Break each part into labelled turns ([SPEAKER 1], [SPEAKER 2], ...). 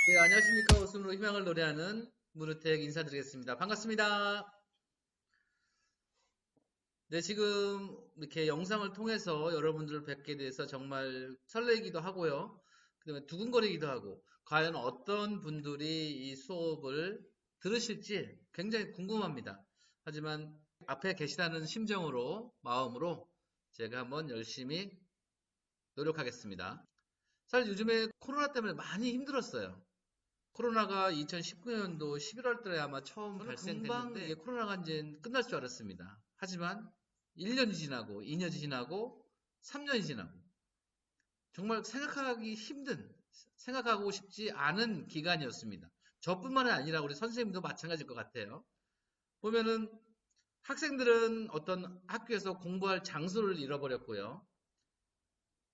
[SPEAKER 1] 네, 안녕하십니까. 웃음으로 희망을 노래하는 문우택 인사드리겠습니다. 반갑습니다. 네, 지금 이렇게 영상을 통해서 여러분들을 뵙게 돼서 정말 설레기도 하고요. 그다음에 두근거리기도 하고, 과연 어떤 분들이 이 수업을 들으실지 굉장히 궁금합니다. 하지만 앞에 계시다는 심정으로, 마음으로 제가 한번 열심히 노력하겠습니다. 사실 요즘에 코로나 때문에 많이 힘들었어요. 코로나가 2019년도 11월 달에 아마 처음 발생됐는데 이게 코로나가 이제 끝날 줄 알았습니다. 하지만 1년이 지나고 2년이 지나고 3년이 지나고 정말 생각하기 힘든, 생각하고 싶지 않은 기간이었습니다. 저뿐만이 아니라 우리 선생님도 마찬가지일 것 같아요. 보면은 학생들은 어떤 학교에서 공부할 장소를 잃어버렸고요.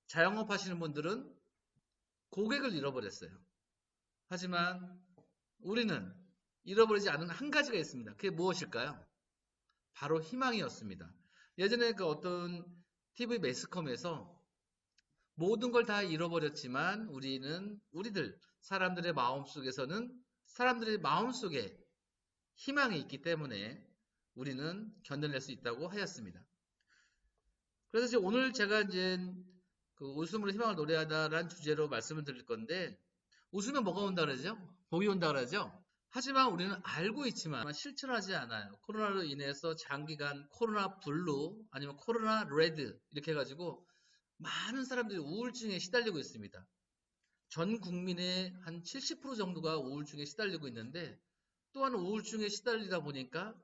[SPEAKER 1] 자영업 하시는 분들은 고객을 잃어버렸어요. 하지만 우리는 잃어버리지 않은 한 가지가 있습니다. 그게 무엇일까요? 바로 희망이었습니다. 예전에 그 어떤 TV 매스컴에서 모든 걸 다 잃어버렸지만 우리들, 사람들의 마음 속에서는 사람들의 마음 속에 희망이 있기 때문에 우리는 견뎌낼 수 있다고 하였습니다. 그래서 이제 오늘 제가 이제 그 웃음으로 희망을 노래하다라는 주제로 말씀을 드릴 건데, 웃으면 뭐가 온다 그러죠? 복이 온다 그러죠? 하지만 우리는 알고 있지만 실천하지 않아요. 코로나로 인해서 장기간 코로나 블루 아니면 코로나 레드 이렇게 해가지고 많은 사람들이 우울증에 시달리고 있습니다. 전 국민의 한 70% 정도가 우울증에 시달리고 있는데 또한 우울증에 시달리다 보니까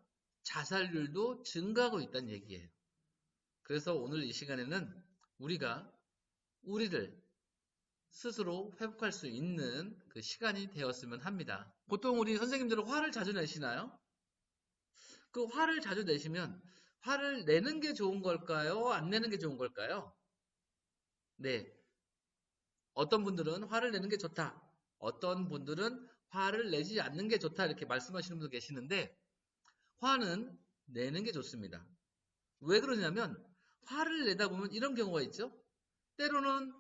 [SPEAKER 1] 자살률도 증가하고 있다는 얘기예요. 그래서 오늘 이 시간에는 우리가 우리를 스스로 회복할 수 있는 그 시간이 되었으면 합니다. 보통 우리 선생님들은 화를 자주 내시나요? 그 화를 자주 내시면 화를 내는 게 좋은 걸까요? 안 내는 게 좋은 걸까요? 네. 어떤 분들은 화를 내는 게 좋다. 어떤 분들은 화를 내지 않는 게 좋다. 이렇게 말씀하시는 분도 계시는데 화는 내는 게 좋습니다. 왜 그러냐면 화를 내다 보면 이런 경우가 있죠. 때로는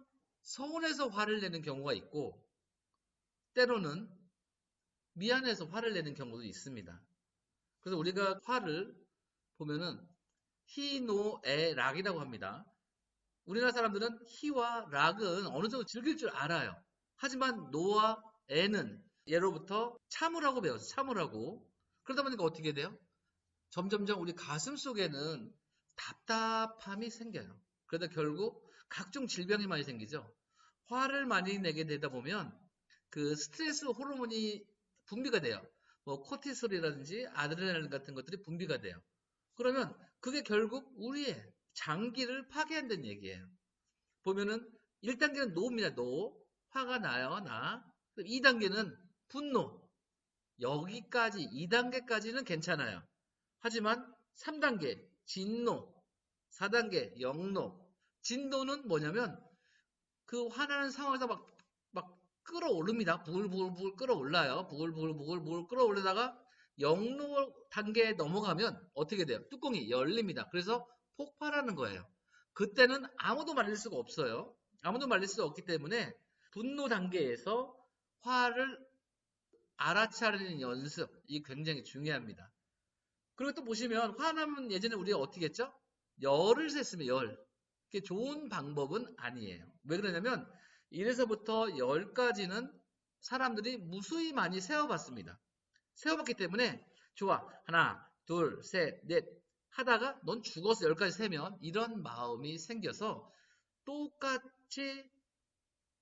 [SPEAKER 1] 서운해서 화를 내는 경우가 있고 때로는 미안해서 화를 내는 경우도 있습니다. 그래서 우리가 화를 보면은 히, 노, 에, 락이라고 합니다. 우리나라 사람들은 히와 락은 어느 정도 즐길 줄 알아요. 하지만 노와 에는 예로부터 참으라고 배웠어요. 참으라고. 그러다 보니까 어떻게 돼요? 점점점 우리 가슴 속에는 답답함이 생겨요. 그러다 결국 각종 질병이 많이 생기죠. 화를 많이 내게 되다 보면 그 스트레스 호르몬이 분비가 돼요. 뭐 코티솔이라든지 아드레날린 같은 것들이 분비가 돼요. 그러면 그게 결국 우리의 장기를 파괴한다는 얘기예요. 보면은 1단계는 노입니다. 노. 화가 나요. 나. 2단계는 분노. 여기까지 2단계까지는 괜찮아요. 하지만 3단계 진노, 4단계 영노. 진노는 뭐냐면 그 화나는 상황에서 막 끌어오릅니다. 부글부글 끌어올라요. 부글부글 끌어올리다가 영로 단계에 넘어가면 어떻게 돼요? 뚜껑이 열립니다. 그래서 폭발하는 거예요. 그때는 아무도 말릴 수가 없어요. 아무도 말릴 수가 없기 때문에 분노 단계에서 화를 알아차리는 연습, 이 굉장히 중요합니다. 그리고 또 보시면 화나면 예전에 우리가 어떻게 했죠? 열을 셌으면 열. 그게 좋은 방법은 아니에요. 왜 그러냐면 1에서부터 10까지는 사람들이 무수히 많이 세워봤습니다. 세워봤기 때문에 좋아. 하나, 둘, 셋, 넷 하다가 넌 죽었어. 10까지 세면 이런 마음이 생겨서 똑같이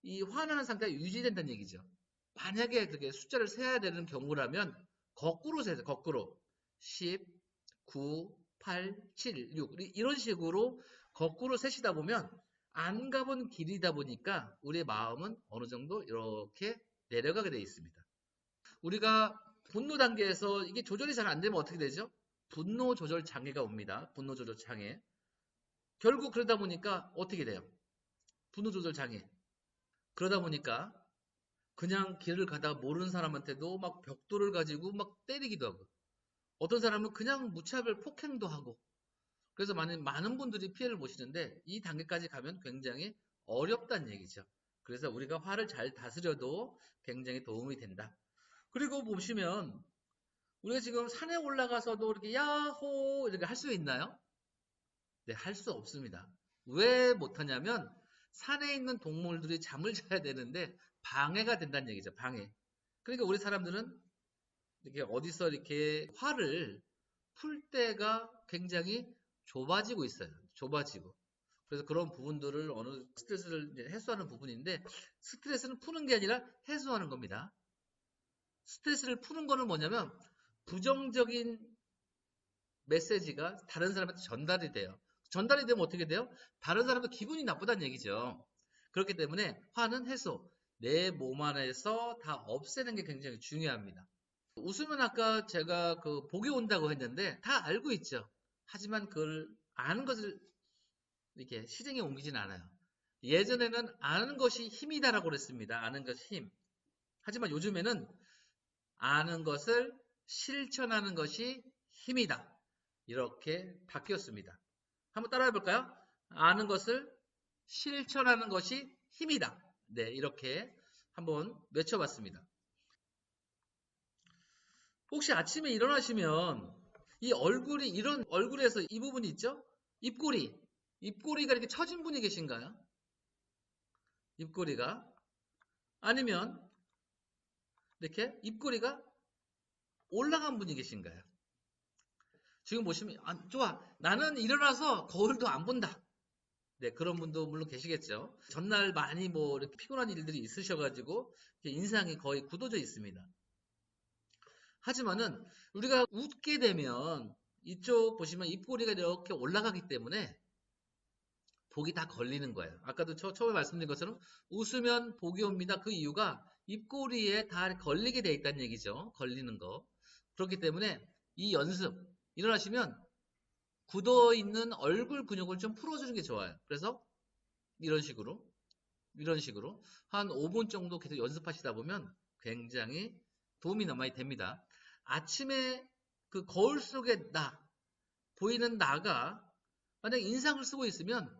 [SPEAKER 1] 이 화나는 상태가 유지된다는 얘기죠. 만약에 그렇게 숫자를 세야 되는 경우라면 거꾸로 세세요. 거꾸로. 10, 9, 8, 7, 6 이런 식으로 거꾸로 세시다 보면 안 가본 길이다 보니까 우리의 마음은 어느 정도 이렇게 내려가게 되어 있습니다. 우리가 분노 단계에서 이게 조절이 잘 안 되면 어떻게 되죠? 분노 조절 장애가 옵니다. 분노 조절 장애. 결국 그러다 보니까 어떻게 돼요? 분노 조절 장애. 그러다 보니까 그냥 길을 가다가 모르는 사람한테도 막 벽돌을 가지고 막 때리기도 하고 어떤 사람은 그냥 무차별 폭행도 하고 그래서 많은 분들이 피해를 보시는데 이 단계까지 가면 굉장히 어렵다는 얘기죠. 그래서 우리가 화를 잘 다스려도 굉장히 도움이 된다. 그리고 보시면 우리가 지금 산에 올라가서도 이렇게 야호 이렇게 할 수 있나요? 네, 할 수 없습니다. 왜 못하냐면 산에 있는 동물들이 잠을 자야 되는데 방해가 된다는 얘기죠. 방해. 그러니까 우리 사람들은 이렇게 어디서 이렇게 화를 풀 때가 굉장히 좁아지고 있어요. 좁아지고. 그래서 그런 부분들을 어느 스트레스를 이제 해소하는 부분인데 스트레스는 푸는 게 아니라 해소하는 겁니다. 스트레스를 푸는 거는 뭐냐면 부정적인 메시지가 다른 사람한테 전달이 돼요. 전달이 되면 어떻게 돼요? 다른 사람도 기분이 나쁘다는 얘기죠. 그렇기 때문에 화는 해소, 내 몸 안에서 다 없애는 게 굉장히 중요합니다. 웃으면 아까 제가 그 복이 온다고 했는데 다 알고 있죠. 하지만 그걸 아는 것을 이렇게 실행에 옮기진 않아요. 예전에는 아는 것이 힘이다라고 그랬습니다. 아는 것이 힘. 하지만 요즘에는 아는 것을 실천하는 것이 힘이다. 이렇게 바뀌었습니다. 한번 따라해 볼까요? 아는 것을 실천하는 것이 힘이다. 네, 이렇게 한번 외쳐봤습니다. 혹시 아침에 일어나시면 이 얼굴이 이런 얼굴에서 이 부분이 있죠? 입꼬리. 입꼬리가 이렇게 처진 분이 계신가요? 입꼬리가. 아니면 이렇게 입꼬리가 올라간 분이 계신가요? 지금 보시면 좋아. 나는 일어나서 거울도 안 본다. 네, 그런 분도 물론 계시겠죠. 전날 많이 뭐 이렇게 피곤한 일들이 있으셔가지고 인상이 거의 굳어져 있습니다. 하지만은 우리가 웃게 되면 이쪽 보시면 입꼬리가 이렇게 올라가기 때문에 복이 다 걸리는 거예요. 아까도 처음에 말씀드린 것처럼 웃으면 복이 옵니다. 그 이유가 입꼬리에 다 걸리게 돼 있다는 얘기죠. 걸리는 거. 그렇기 때문에 이 연습 일어나시면 굳어 있는 얼굴 근육을 좀 풀어주는 게 좋아요. 그래서 이런 식으로 한 5분 정도 계속 연습하시다 보면 굉장히 도움이 많이 됩니다. 아침에 그 거울 속에 보이는 나가 만약 인상을 쓰고 있으면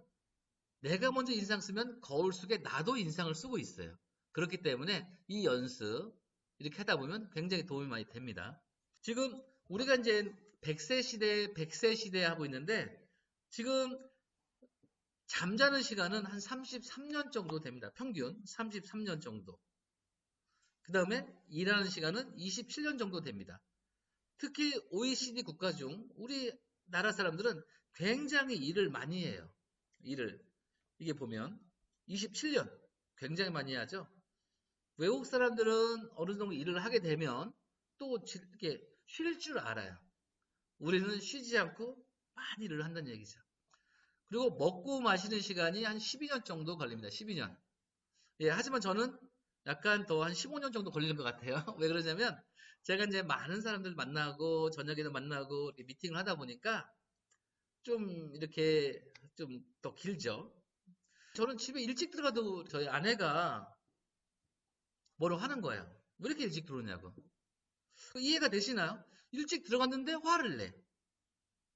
[SPEAKER 1] 내가 먼저 인상 쓰면 거울 속에 나도 인상을 쓰고 있어요. 그렇기 때문에 이 연습 이렇게 하다 보면 굉장히 도움이 많이 됩니다. 지금 우리가 이제 100세 시대, 100세 시대 하고 있는데 지금 잠자는 시간은 한 33년 정도 됩니다. 평균 33년 정도. 그 다음에 일하는 시간은 27년 정도 됩니다. 특히 OECD 국가 중 우리나라 사람들은 굉장히 일을 많이 해요. 일을. 이게 보면 27년 굉장히 많이 하죠. 외국 사람들은 어느 정도 일을 하게 되면 또 이렇게 쉴 줄 알아요. 우리는 쉬지 않고 많이 일을 한다는 얘기죠. 그리고 먹고 마시는 시간이 한 12년 정도 걸립니다. 12년. 예, 하지만 저는 약간 더 한 15년 정도 걸리는 것 같아요. 왜 그러냐면 제가 이제 많은 사람들 만나고 저녁에도 만나고 이렇게 미팅을 하다 보니까 좀 이렇게 좀 더 길죠. 저는 집에 일찍 들어가도 저희 아내가 뭐라고 하는 거예요. 왜 이렇게 일찍 들어오냐고. 이해가 되시나요? 일찍 들어갔는데 화를 내.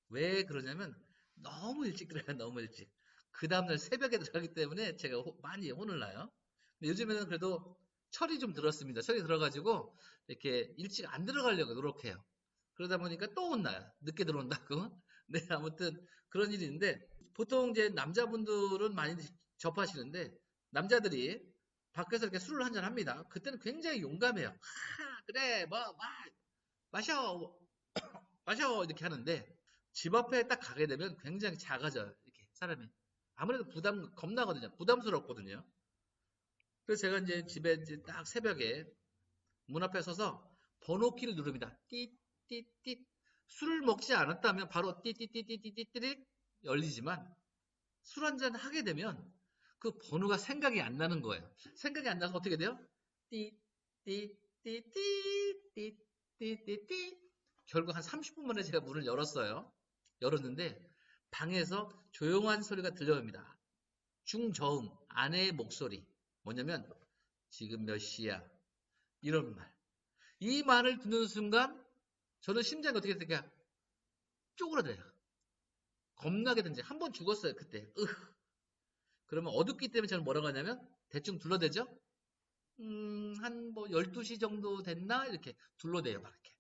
[SPEAKER 1] 왜 그러냐면 너무 일찍 들어가요. 너무 일찍. 그 다음날 새벽에 들어가기 때문에 제가 많이 혼을 나요. 근데 요즘에는 그래도 철이 좀 들었습니다. 철이 들어가지고 이렇게 일찍 안 들어가려고 노력해요. 그러다 보니까 또 혼나요. 늦게 들어온다고. 네, 아무튼 그런 일이 있는데 보통 이제 남자분들은 많이 접하시는데 남자들이 밖에서 이렇게 술을 한잔 합니다. 그때는 굉장히 용감해요. 그래, 마셔, 마셔 이렇게 하는데 집 앞에 딱 가게 되면 굉장히 작아져요. 이렇게 사람이. 아무래도 겁나거든요. 부담스럽거든요. 그래서 제가 이제 집에 이제 딱 새벽에 문 앞에 서서 번호키를 누릅니다. 띠띠띠. 술을 먹지 않았다면 바로 띠띠띠띠띠띠띠 열리지만 술 한잔 하게 되면 그 번호가 생각이 안 나는 거예요. 생각이 안 나서 어떻게 돼요? 띠띠띠띠띠띠띠띠. 결국 한 30분 만에 제가 문을 열었어요. 열었는데 방에서 조용한 소리가 들려옵니다. 중저음 아내의 목소리. 뭐냐면 지금 몇 시야? 이런 말. 이 말을 듣는 순간 저는 심장이 어떻게 될까? 쪼그라들어요. 겁나게 된지 한 번 죽었어요 그때. 그러면 어둡기 때문에 저는 뭐라고 하냐면 대충 둘러대죠. 한 뭐 12시 정도 됐나? 이렇게 둘러대요. 막 이렇게.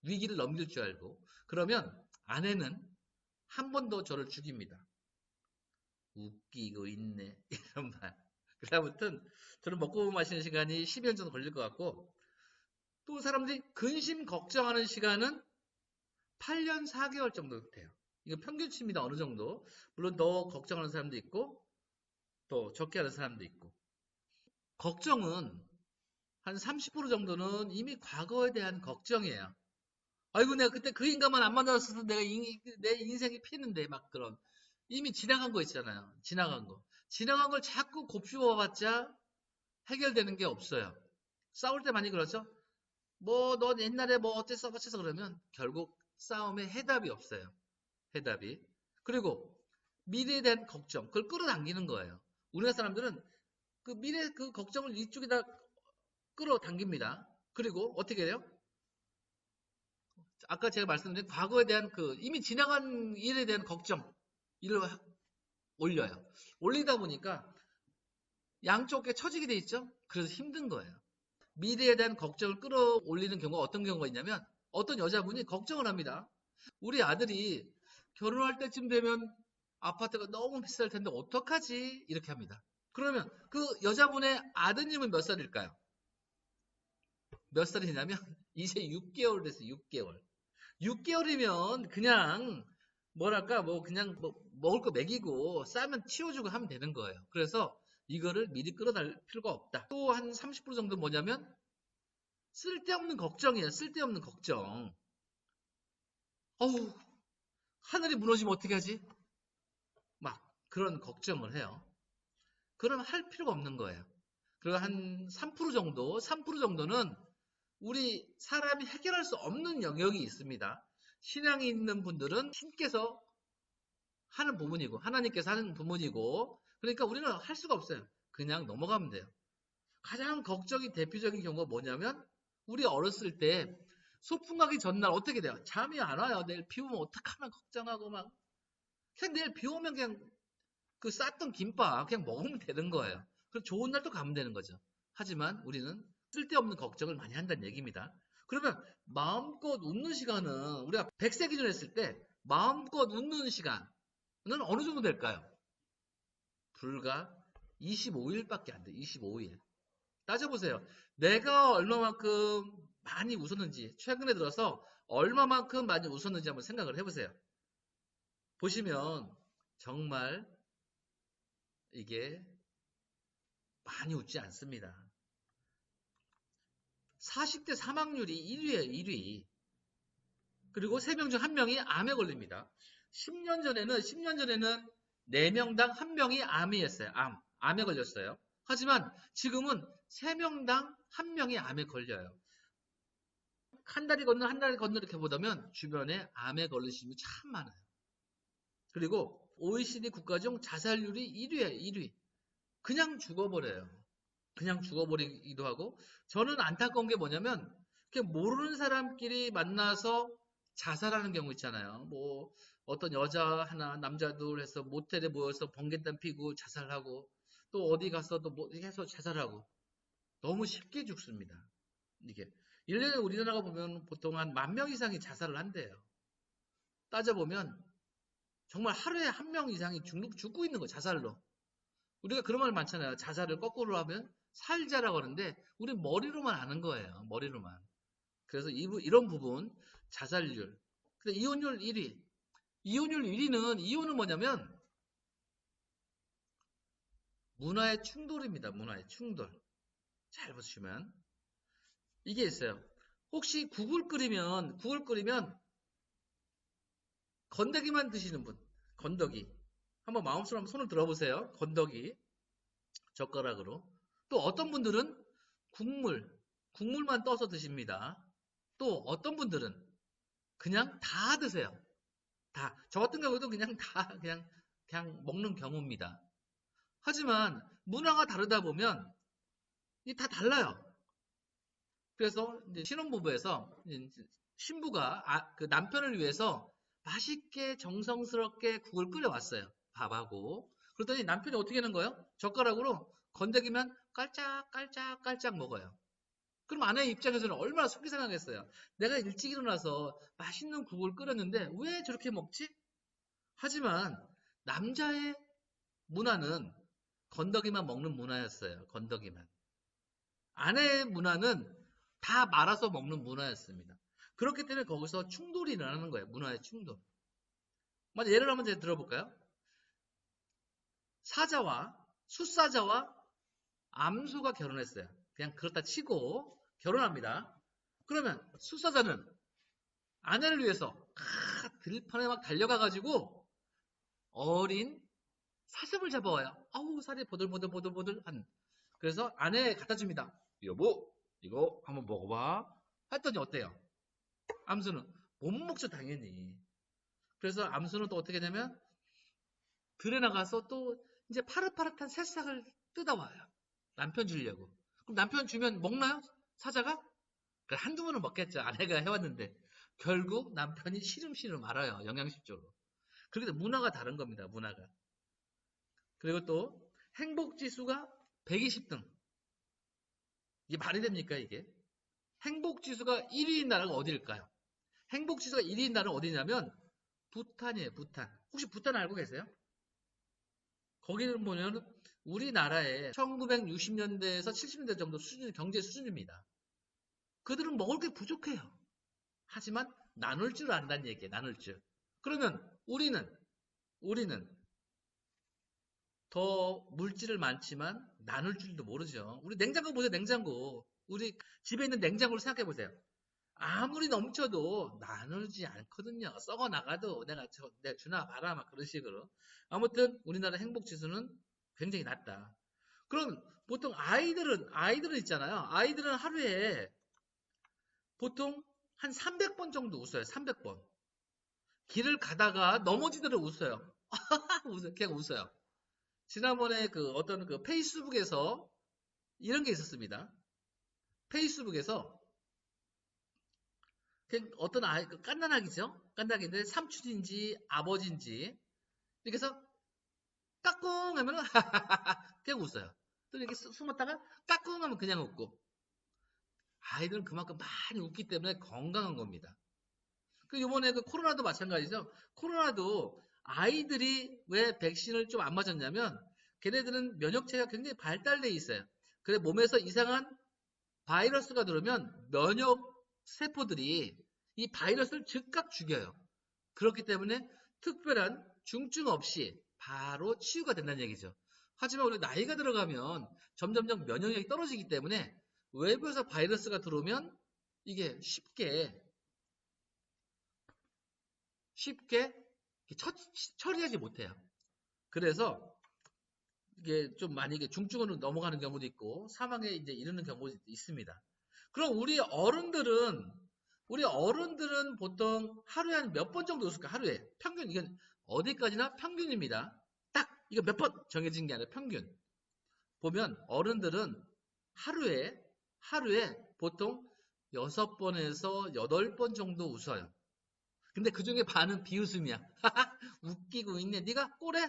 [SPEAKER 1] 위기를 넘길 줄 알고. 그러면 아내는 한 번 더 저를 죽입니다. 웃기고 있네. 이런 말. 그래 아무튼 저는 먹고 마시는 시간이 10년 정도 걸릴 것 같고 또 사람들이 근심 걱정하는 시간은 8년 4개월 정도 돼요. 이거 평균치입니다. 어느 정도. 물론 더 걱정하는 사람도 있고 또 적게 하는 사람도 있고. 걱정은 한 30% 정도는 이미 과거에 대한 걱정이에요. 아이고 내가 그때 그 인간만 안 만났어도 내 인생이 피했는데 막 그런 이미 지나간 거 있잖아요. 지나간 거. 지나간 걸 자꾸 곱씹어봤자 해결되는 게 없어요. 싸울 때 많이 그러죠? 뭐, 너 옛날에 뭐 어땠어, 어째서 그러면 결국 싸움에 해답이 없어요. 해답이. 그리고 미래에 대한 걱정, 그걸 끌어당기는 거예요. 우리나라 사람들은 그 미래 그 걱정을 이쪽에다 끌어당깁니다. 그리고 어떻게 해요? 아까 제가 말씀드린 과거에 대한 그 이미 지나간 일에 대한 걱정, 일을 올려요. 올리다 보니까 양쪽에 처지게 돼 있죠? 그래서 힘든 거예요. 미래에 대한 걱정을 끌어올리는 경우가 어떤 경우가 있냐면 어떤 여자분이 걱정을 합니다. 우리 아들이 결혼할 때쯤 되면 아파트가 너무 비쌀 텐데 어떡하지? 이렇게 합니다. 그러면 그 여자분의 아드님은 몇 살일까요? 몇 살이냐면 이제 6개월 됐어요. 6개월. 6개월이면 그냥 뭐랄까 뭐 그냥 뭐 먹을 거 먹이고 싸면 치워주고 하면 되는 거예요. 그래서 이거를 미리 끌어낼 필요가 없다. 또 한 30% 정도 뭐냐면 쓸데없는 걱정이에요. 쓸데없는 걱정. 어우, 하늘이 무너지면 어떻게 하지? 막 그런 걱정을 해요. 그러면 할 필요가 없는 거예요. 그리고 한 3% 정도, 3% 정도는 우리 사람이 해결할 수 없는 영역이 있습니다. 신앙이 있는 분들은 신께서 하는 부분이고, 하나님께서 하는 부분이고, 그러니까 우리는 할 수가 없어요. 그냥 넘어가면 돼요. 가장 걱정이 대표적인 경우가 뭐냐면, 우리 어렸을 때 소풍 가기 전날 어떻게 돼요? 잠이 안 와요. 내일 비 오면 어떡하나 걱정하고 막. 그냥 내일 비 오면 그냥 그 쌌던 김밥 그냥 먹으면 되는 거예요. 그럼 좋은 날 또 가면 되는 거죠. 하지만 우리는 쓸데없는 걱정을 많이 한다는 얘기입니다. 그러면 마음껏 웃는 시간은 우리가 100세 기준 했을 때 마음껏 웃는 시간은 어느 정도 될까요? 불과 25일밖에 안 돼. 25일. 따져보세요. 내가 얼마만큼 많이 웃었는지 최근에 들어서 얼마만큼 많이 웃었는지 한번 생각을 해보세요. 보시면 정말 이게 많이 웃지 않습니다. 40대 사망률이 1위예요, 1위. 그리고 3명 중 1명이 암에 걸립니다. 10년 전에는 4명당 1명이 암이었어요. 암에 걸렸어요. 하지만 지금은 3명당 1명이 암에 걸려요. 한 달이 건너 한 달이 건너 이렇게 보다면 주변에 암에 걸리신 분이 참 많아요. 그리고 OECD 국가 중 자살률이 1위예요, 1위. 그냥 죽어버려요. 그냥 죽어버리기도 하고 저는 안타까운 게 뭐냐면 그냥 모르는 사람끼리 만나서 자살하는 경우 있잖아요. 뭐 어떤 여자 하나 남자 둘 해서 모텔에 모여서 번개탄 피고 자살하고 또 어디 가서 또 뭐 해서 자살하고 너무 쉽게 죽습니다. 이게 1년에 우리나라가 보면 보통 한 10,000명 이상이 자살을 한대요. 따져보면 정말 하루에 1명 이상이 죽고 있는 거 자살로. 우리가 그런 말 많잖아요. 자살을 거꾸로 하면 살자라고 하는데 우린 머리로만 아는 거예요. 머리로만. 그래서 이런 부분 자살률. 근데 이혼율 1위. 이혼율 1위는 이혼은 뭐냐면 문화의 충돌입니다. 문화의 충돌. 잘 보시면 이게 있어요. 혹시 국을 끓이면 건더기만 드시는 분. 건더기. 한번 마음속으로 한번 손을 들어보세요. 건더기. 젓가락으로. 또 어떤 분들은 국물만 떠서 드십니다. 또 어떤 분들은 그냥 다 드세요. 다. 저 같은 경우도 그냥 다 그냥 먹는 경우입니다. 하지만 문화가 다르다 보면 이 다 달라요. 그래서 이제 신혼부부에서 신부가 그 남편을 위해서 맛있게 정성스럽게 국을 끓여왔어요. 밥하고. 그러더니 남편이 어떻게 하는 거예요? 젓가락으로 건더기만 깔짝깔짝깔짝 먹어요. 그럼 아내의 입장에서는 얼마나 속이 상하겠어요. 내가 일찍 일어나서 맛있는 국을 끓였는데 왜 저렇게 먹지? 하지만 남자의 문화는 건더기만 먹는 문화였어요. 건더기만. 아내의 문화는 다 말아서 먹는 문화였습니다. 그렇기 때문에 거기서 충돌이 일어나는 거예요. 문화의 충돌. 먼저 예를 한번 제가 들어볼까요? 사자와 숫사자와 암수가 결혼했어요. 그냥 그렇다 치고 결혼합니다. 그러면 숫사자는 아내를 위해서 들판에 막 달려가가지고 어린 사슴을 잡아와요. 아우 살이 보들보들보들보들한. 그래서 아내에 갖다 줍니다. 여보 이거 한번 먹어봐. 했더니 어때요? 암수는 못 먹죠 당연히. 그래서 암수는 또 어떻게 되냐면 들에 나가서 또 이제 파릇파릇한 새싹을 뜯어와요. 남편 주려고. 그럼 남편 주면 먹나요? 사자가? 한두 번은 먹겠죠. 아내가 해왔는데. 결국 남편이 시름시름 알아요. 영양실조로. 그렇게 문화가 다른 겁니다. 문화가. 그리고 또 행복지수가 120등. 이게 말이 됩니까 이게? 행복지수가 1위인 나라가 어디일까요? 행복지수가 1위인 나라는 어디냐면 부탄이에요. 부탄. 혹시 부탄 알고 계세요? 거기를 보면 우리나라의 1960년대에서 70년대 정도 수준, 경제 수준입니다. 그들은 먹을 게 부족해요. 하지만 나눌 줄 안다는 얘기예요. 나눌 줄. 그러면 우리는 더 물질을 많지만 나눌 줄도 모르죠. 우리 냉장고 보세요. 냉장고. 우리 집에 있는 냉장고를 생각해 보세요. 아무리 넘쳐도 나누지 않거든요. 썩어 나가도 내가 주나 봐라 막 그런 식으로. 아무튼 우리나라 행복 지수는 굉장히 낮다. 그럼 보통 아이들은 있잖아요. 아이들은 하루에 보통 한 300번 정도 웃어요. 300번. 길을 가다가 넘어지더라도 웃어요. 그냥 웃어요. 지난번에 그 어떤 그 페이스북에서 이런 게 있었습니다. 페이스북에서 어떤 아이, 깐난아기죠? 깐난아기인데 삼촌인지 아버지인지 이렇게 해서 까꿍 하면 그냥 웃어요. 또 이렇게 숨었다가 까꿍 하면 그냥 웃고. 아이들은 그만큼 많이 웃기 때문에 건강한 겁니다. 그 요번에 그 코로나도 마찬가지죠. 코로나도 아이들이 왜 백신을 좀 안 맞았냐면 걔네들은 면역체가 굉장히 발달돼 있어요. 그래 몸에서 이상한 바이러스가 들어오면 면역 세포들이 이 바이러스를 즉각 죽여요. 그렇기 때문에 특별한 중증 없이 바로 치유가 된다는 얘기죠. 하지만 우리 나이가 들어가면 점점점 면역력이 떨어지기 때문에 외부에서 바이러스가 들어오면 이게 쉽게 처리하지 못해요. 그래서 이게 좀 만약에 중증으로 넘어가는 경우도 있고 사망에 이제 이르는 경우도 있습니다. 그럼 우리 어른들은 보통 하루에 한 몇 번 정도 웃을까? 하루에 평균 이건 어디까지나 평균입니다. 딱 이거 몇 번 정해진 게 아니라 평균. 보면 어른들은 하루에 보통 6번에서 8번 정도 웃어요. 근데 그 중에 반은 비웃음이야. 웃기고 있네. 네가 꼬래?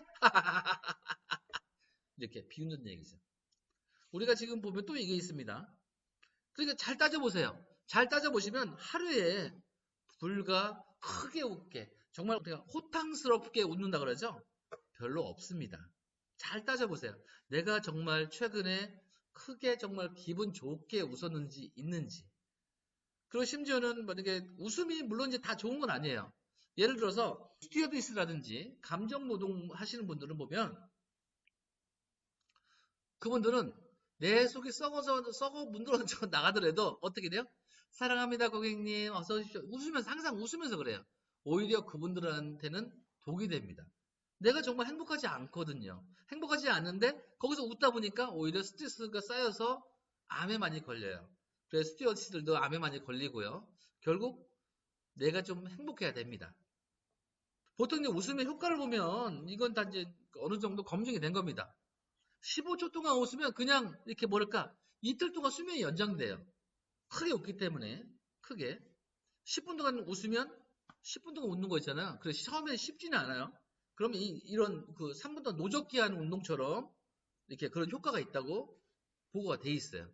[SPEAKER 1] 이렇게 비웃는 얘기죠. 우리가 지금 보면 또 이게 있습니다. 그러니까 잘 따져보세요. 잘 따져보시면 하루에 불과 크게 웃게 정말 우리가 호탕스럽게 웃는다 그러죠? 별로 없습니다. 잘 따져보세요. 내가 정말 최근에 크게 정말 기분 좋게 웃었는지 있는지. 그리고 심지어는 만약에 웃음이 물론 이제 다 좋은 건 아니에요. 예를 들어서 스튜어디스라든지 감정 노동 하시는 분들은 보면 그분들은 내 속이 썩어 문드러져 나가더라도 어떻게 돼요? 사랑합니다 고객님 어서 오십시오. 웃으면서 항상 웃으면서 그래요. 오히려 그분들한테는 독이 됩니다. 내가 정말 행복하지 않거든요. 행복하지 않은데 거기서 웃다 보니까 오히려 스트레스가 쌓여서 암에 많이 걸려요. 그래서 스튜어디스들도 암에 많이 걸리고요. 결국 내가 좀 행복해야 됩니다. 보통 이제 웃음의 효과를 보면 이건 다 이제 어느 정도 검증이 된 겁니다. 15초 동안 웃으면 그냥 이렇게 뭐랄까 이틀 동안 수명이 연장돼요. 크게 웃기 때문에 크게 10분 동안 웃으면 10분 동안 웃는 거 있잖아요. 그래서 처음에는 쉽지는 않아요. 그러면 이런 그 3분 동안 노젓기 하는 운동처럼 이렇게 그런 효과가 있다고 보고가 돼 있어요.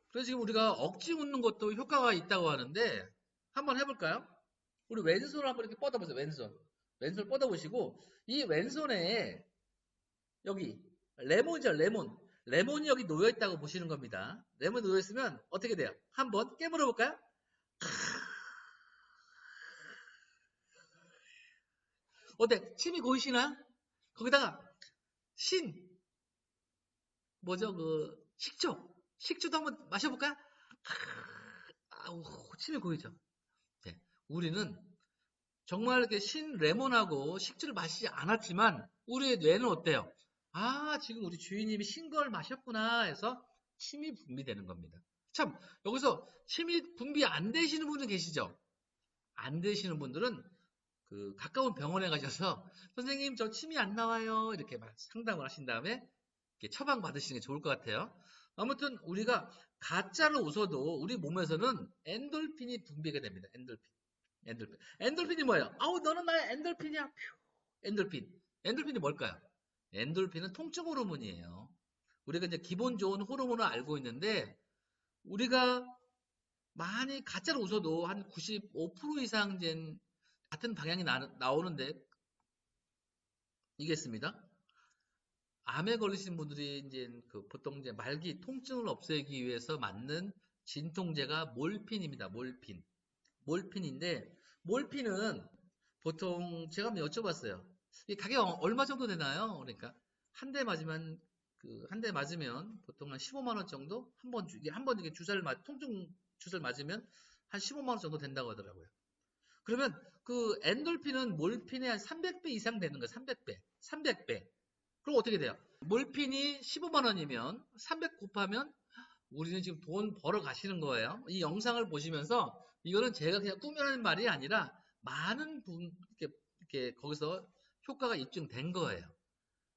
[SPEAKER 1] 그래서 지금 우리가 억지 웃는 것도 효과가 있다고 하는데 한번 해볼까요? 우리 왼손을 한번 이렇게 뻗어보세요. 왼손. 왼손 뻗어보시고 이 왼손에 여기 레몬이죠. 레몬. 레몬이 여기 놓여있다고 보시는 겁니다. 레몬이 놓여있으면 어떻게 돼요? 한번 깨물어 볼까요? 어때? 침이 고이시나요? 거기다가 뭐죠? 그 식초도 한번 마셔볼까요? 아우, 침이 고이죠. 네. 우리는 정말 이렇게 신 레몬하고 식초를 마시지 않았지만 우리의 뇌는 어때요? 아, 지금 우리 주인님이 신 걸 마셨구나 해서 침이 분비되는 겁니다. 참, 여기서 침이 분비 안 되시는 분은 계시죠? 안 되시는 분들은 그 가까운 병원에 가셔서 선생님 저 침이 안 나와요 이렇게 상담을 하신 다음에 이렇게 처방 받으시는 게 좋을 것 같아요. 아무튼 우리가 가짜로 웃어도 우리 몸에서는 엔돌핀이 분비가 됩니다. 엔돌핀이 뭐예요? 아우 너는 나의 엔돌핀이야. 퓨. 엔돌핀이 뭘까요? 엔돌핀은 통증 호르몬이에요. 우리가 이제 기본 좋은 호르몬을 알고 있는데 우리가 많이 가짜로 웃어도 한 95% 이상 된 같은 방향이 나오는데 이겠습니다. 암에 걸리신 분들이 이제 그 보통 이제 말기 통증을 없애기 위해서 맞는 진통제가 몰핀입니다. 몰핀인데 몰핀은 보통 제가 한번 여쭤봤어요. 이 가격 얼마 정도 되나요? 그러니까 한 대 맞으면 한 대 맞으면 보통 한 15만 원 정도 한 번 이게 통증 주사를 맞으면 한 15만 원 정도 된다고 하더라고요. 그러면 그 엔돌핀은 몰핀의 한 300배 이상 되는 거예요. 300배. 그럼 어떻게 돼요? 몰핀이 15만 원이면 300 곱하면 우리는 지금 돈 벌어 가시는 거예요. 이 영상을 보시면서 이거는 제가 그냥 꾸며낸 말이 아니라 많은 분 이렇게 거기서 효과가 입증된 거예요.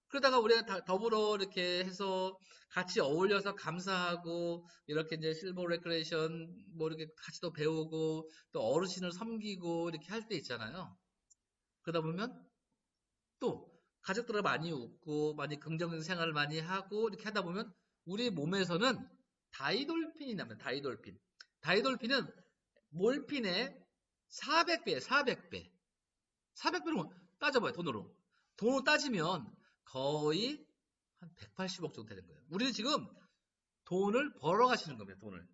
[SPEAKER 1] 그러다가 우리가 더불어 이렇게 해서 같이 어울려서 감사하고 이렇게 이제 실버 레크레이션 뭐 이렇게 같이 또 배우고 또 어르신을 섬기고 이렇게 할 때 있잖아요. 그러다 보면 또 가족들과 많이 웃고 많이 긍정적인 생활을 많이 하고 이렇게 하다 보면 우리 몸에서는 다이돌핀이 납니다. 다이돌핀은 몰핀의 400배예요. 400배. 400배로 따져봐요. 돈으로 따지면 거의 한 180억 정도 되는 거예요. 우리는 지금 돈을 벌어 가시는 겁니다. 돈을.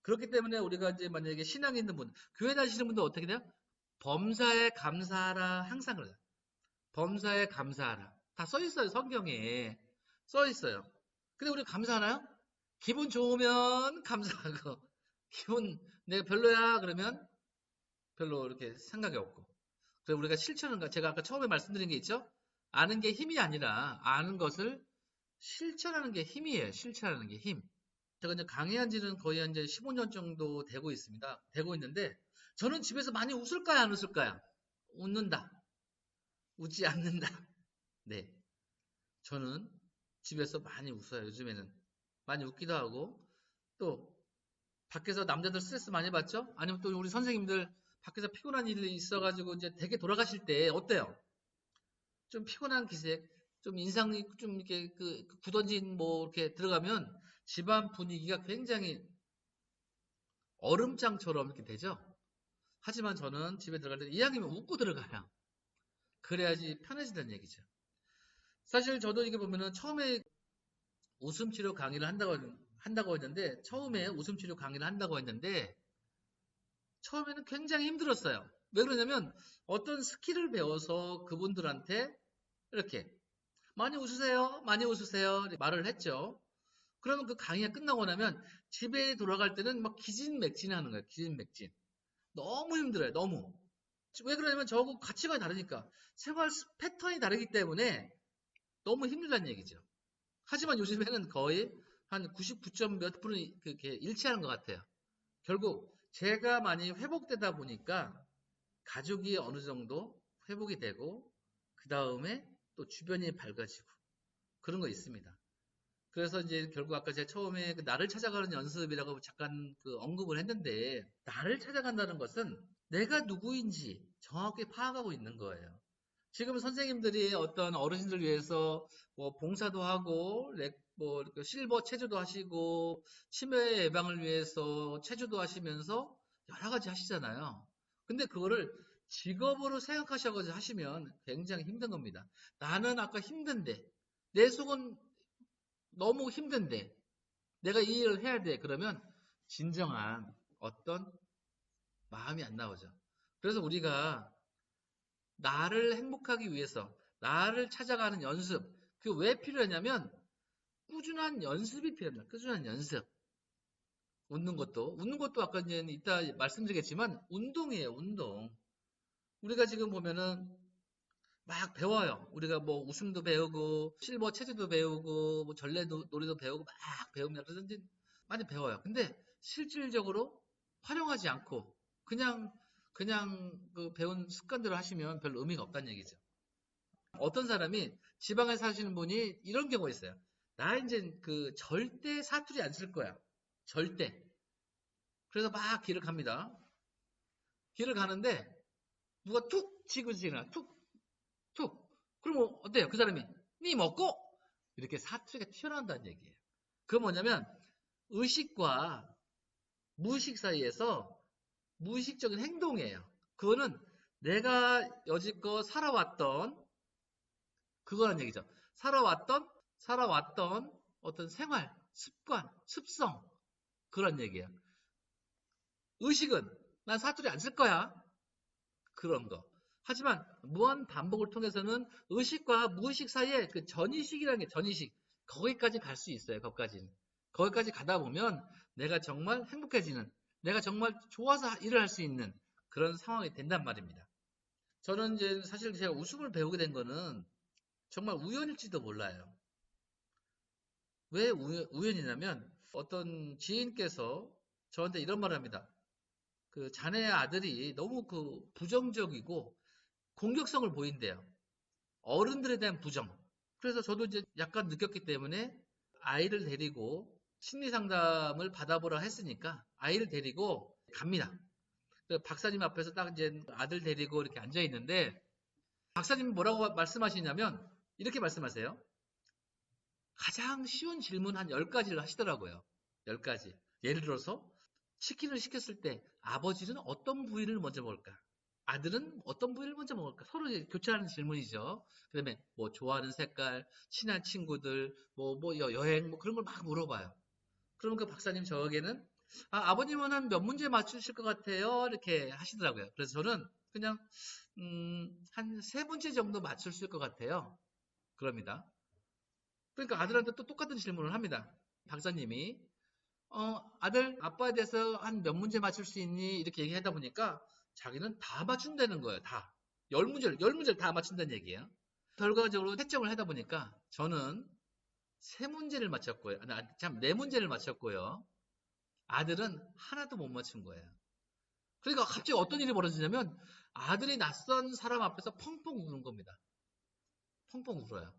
[SPEAKER 1] 그렇기 때문에 우리가 이제 만약에 신앙이 있는 분, 교회 다니시는 분들 어떻게 돼요? 범사에 감사하라 항상 그래요. 범사에 감사하라. 다 써 있어요. 성경에 써 있어요. 근데 우리 감사하나요? 기분 좋으면 감사하고 기분 내가 별로야 그러면 별로 이렇게 생각이 없고. 그래서 우리가 제가 아까 처음에 말씀드린 게 있죠? 아는 게 힘이 아니라 아는 것을 실천하는 게 힘이에요. 실천하는 게 힘. 제가 이제 강의한 지는 거의 이제 15년 정도 되고 있습니다. 되고 있는데 저는 집에서 많이 웃을까요? 안 웃을까요? 웃는다. 웃지 않는다. 네. 저는 집에서 많이 웃어요. 요즘에는. 많이 웃기도 하고 또 밖에서 남자들 스트레스 많이 받죠? 아니면 또 우리 선생님들 밖에서 피곤한 일이 있어가지고 이제 댁에 돌아가실 때 어때요? 좀 피곤한 기색, 좀 인상이 좀 이렇게 그 굳어진 뭐 이렇게 들어가면 집안 분위기가 굉장히 얼음장처럼 이렇게 되죠? 하지만 저는 집에 들어갈 때 이왕이면 웃고 들어가요. 그래야지 편해진다는 얘기죠. 사실 저도 이게 보면은 처음에 웃음치료 강의를 한다고 했는데, 처음에 웃음치료 강의를 한다고 했는데, 처음에는 굉장히 힘들었어요. 왜 그러냐면, 어떤 스킬을 배워서 그분들한테 이렇게, 많이 웃으세요. 이렇게 말을 했죠. 그러면 그 강의가 끝나고 나면 집에 돌아갈 때는 막 기진맥진 하는 거예요. 기진맥진. 너무 힘들어요. 너무. 왜 그러냐면 저하고 가치관이 다르니까. 생활 패턴이 다르기 때문에 너무 힘들다는 얘기죠. 하지만 요즘에는 거의 한 99점 몇 프로 그렇게 일치하는 것 같아요. 결국 제가 많이 회복되다 보니까 가족이 어느 정도 회복이 되고 그 다음에 또 주변이 밝아지고 그런 거 있습니다. 그래서 이제 결국 아까 제가 처음에 그 나를 찾아가는 연습이라고 잠깐 그 언급을 했는데 나를 찾아간다는 것은 내가 누구인지 정확히 파악하고 있는 거예요. 지금 선생님들이 어떤 어르신들 위해서 뭐 봉사도 하고, 뭐 이렇게 실버 체조도 하시고, 치매 예방을 위해서 체조도 하시면서 여러 가지 하시잖아요. 근데 그거를 직업으로 생각하셔가지고 하시면 굉장히 힘든 겁니다. 나는 아까 힘든데, 내 속은 너무 힘든데, 내가 이 일을 해야 돼. 그러면 진정한 어떤 마음이 안 나오죠. 그래서 우리가 나를 행복하기 위해서 나를 찾아가는 연습. 그 왜 필요하냐면 꾸준한 연습이 필요합니다. 꾸준한 연습. 웃는 것도 아까 이제 이따 말씀드리겠지만 운동이에요, 운동. 우리가 지금 보면은 막 배워요. 우리가 뭐 웃음도 배우고 실버 체조도 배우고 뭐 전래 놀이도 배우고 막 배우면 그러든지 많이 배워요. 근데 실질적으로 활용하지 않고 그냥 그 배운 습관대로 하시면 별 의미가 없다는 얘기죠. 어떤 사람이 지방에 사시는 분이 이런 경우가 있어요. 나 이제 그 절대 사투리 안 쓸 거야. 절대. 그래서 막 길을 갑니다. 길을 가는데 누가 툭 치고 지나 툭 툭. 그러면 어때요? 그 사람이 니 먹고 이렇게 사투리가 튀어나온다는 얘기예요. 그건 뭐냐면 의식과 무의식 사이에서 무의식적인 행동이에요. 그거는 내가 여지껏 살아왔던 그거란 얘기죠. 살아왔던 어떤 생활, 습관, 습성 그런 얘기예요. 의식은 난 사투리 안 쓸 거야. 그런 거. 하지만 무한 반복을 통해서는 의식과 무의식 사이에 그 전의식이라는 게 전의식. 거기까지 갈 수 있어요. 거기까지는. 거기까지 가다 보면 내가 정말 행복해지는, 내가 정말 좋아서 일을 할 수 있는 그런 상황이 된단 말입니다. 저는 이제 사실 제가 웃음을 배우게 된 거는 정말 우연일지도 몰라요. 왜 우연이냐면 어떤 지인께서 저한테 이런 말을 합니다. 그 자네 아들이 너무 그 부정적이고 공격성을 보인대요. 어른들에 대한 부정. 그래서 저도 이제 약간 느꼈기 때문에 아이를 데리고 심리 상담을 받아보라 했으니까 아이를 데리고 갑니다. 그 박사님 앞에서 딱 이제 아들 데리고 이렇게 앉아 있는데 박사님이 뭐라고 말씀하시냐면 이렇게 말씀하세요. 가장 쉬운 질문 한 10가지를 하시더라고요. 10가지. 예를 들어서 치킨을 시켰을 때 아버지는 어떤 부위를 먼저 먹을까? 아들은 어떤 부위를 먼저 먹을까? 서로 이제 교차하는 질문이죠. 그다음에 뭐 좋아하는 색깔, 친한 친구들, 뭐 여행 뭐 그런 걸 막 물어봐요. 그러면 그 박사님 저에게는 아버님은 한 몇 문제 맞추실 것 같아요. 이렇게 하시더라고요. 그래서 저는 그냥 한 세 문제 정도 맞출 수 있을 것 같아요. 그럽니다. 그러니까 아들한테 또 똑같은 질문을 합니다. 박사님이 아들, 아빠에 대해서 한 몇 문제 맞출 수 있니? 이렇게 얘기하다 보니까 자기는 다 맞춘다는 거예요. 다. 열 문제를 다 맞춘다는 얘기예요. 결과적으로 채점을 하다 보니까 저는 세 문제를 맞췄고요. 네 문제를 맞췄고요. 아들은 하나도 못 맞춘 거예요. 그러니까 갑자기 어떤 일이 벌어지냐면 아들이 낯선 사람 앞에서 펑펑 우는 겁니다. 펑펑 울어요.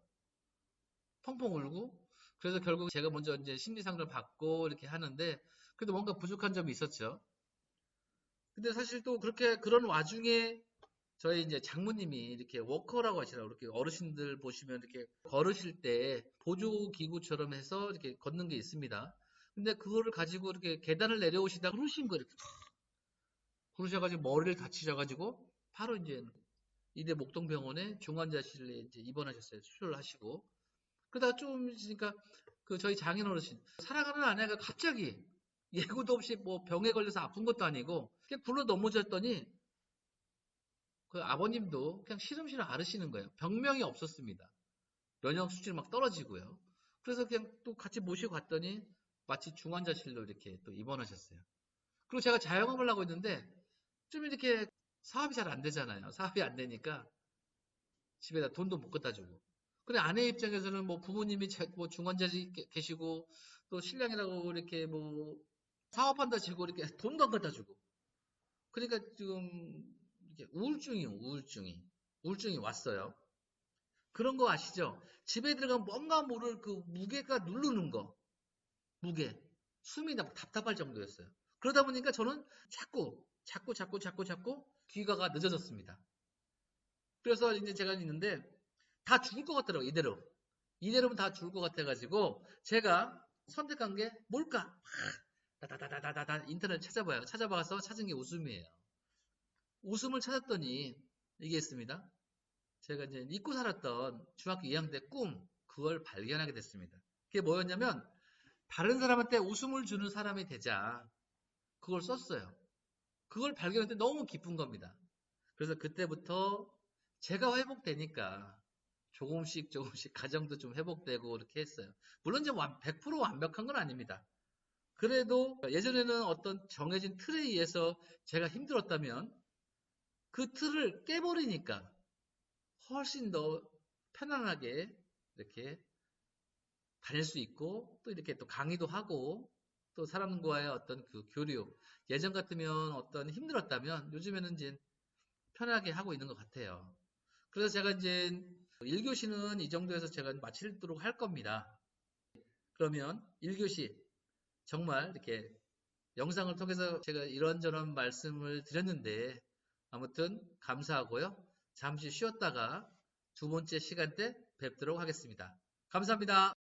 [SPEAKER 1] 펑펑 울고 그래서 결국 제가 먼저 이제 심리 상담을 받고 이렇게 하는데 그래도 뭔가 부족한 점이 있었죠. 근데 사실 또 그렇게 그런 와중에 저희 이제 장모님이 이렇게 워커라고 하시라고 이렇게 어르신들 보시면 이렇게 걸으실 때 보조 기구처럼 해서 이렇게 걷는 게 있습니다. 근데 그거를 가지고 이렇게 계단을 내려오시다 그러신 거예요. 이렇게 그러셔가지고 머리를 다치셔가지고 바로 이제 이대 목동병원에 중환자실에 이제 입원하셨어요. 수술을 하시고 그러다가 좀 있으니까 그 저희 장인 어르신 살아가는 아내가 갑자기 예고도 없이 뭐 병에 걸려서 아픈 것도 아니고 그냥 굴러 넘어졌더니 그 아버님도 그냥 시름시름 앓으시는 거예요. 병명이 없었습니다. 면역 수준이 막 떨어지고요. 그래서 그냥 또 같이 모시고 갔더니 마치 중환자실로 이렇게 또 입원하셨어요. 그리고 제가 자영업을 하고 있는데 좀 이렇게 사업이 잘 안 되잖아요. 사업이 안 되니까 집에다 돈도 못 갖다 주고. 근데 아내 입장에서는 뭐 부모님이 뭐 중환자실 계시고 또 신랑이라고 이렇게 뭐 사업한다 치고 이렇게 돈도 안 갖다 주고. 그러니까 지금 이렇게 우울증이요, 우울증이. 우울증이 왔어요. 그런 거 아시죠? 집에 들어가면 뭔가 모를 그 무게가 누르는 거. 무게. 숨이 막 답답할 정도였어요. 그러다 보니까 저는 자꾸 귀가가 늦어졌습니다. 그래서 이제 제가 있는데 다 죽을 것 같더라고요. 이대로. 이대로면 다 죽을 것 같아가지고 제가 선택한 게 뭘까? 다다다다다다 인터넷 찾아봐요. 찾아봐서 찾은 게 웃음이에요. 웃음을 찾았더니 이게 있습니다. 제가 이제 잊고 살았던 중학교 2학년 때 꿈, 그걸 발견하게 됐습니다. 그게 뭐였냐면 다른 사람한테 웃음을 주는 사람이 되자. 그걸 썼어요. 그걸 발견할 때 너무 기쁜 겁니다. 그래서 그때부터 제가 회복되니까 조금씩 조금씩 가정도 좀 회복되고 이렇게 했어요. 물론 이제 100% 완벽한 건 아닙니다. 그래도 예전에는 어떤 정해진 틀에 의해서 제가 힘들었다면 그 틀을 깨버리니까 훨씬 더 편안하게 이렇게 다닐 수 있고 또 이렇게 또 강의도 하고 또 사람과의 어떤 그 교류 예전 같으면 어떤 힘들었다면 요즘에는 이제 편하게 하고 있는 것 같아요. 그래서 제가 이제 1교시는 이 정도에서 제가 마치도록 할 겁니다. 그러면 1교시 정말 이렇게 영상을 통해서 제가 이런저런 말씀을 드렸는데 아무튼 감사하고요. 잠시 쉬었다가 두 번째 시간 때 뵙도록 하겠습니다. 감사합니다.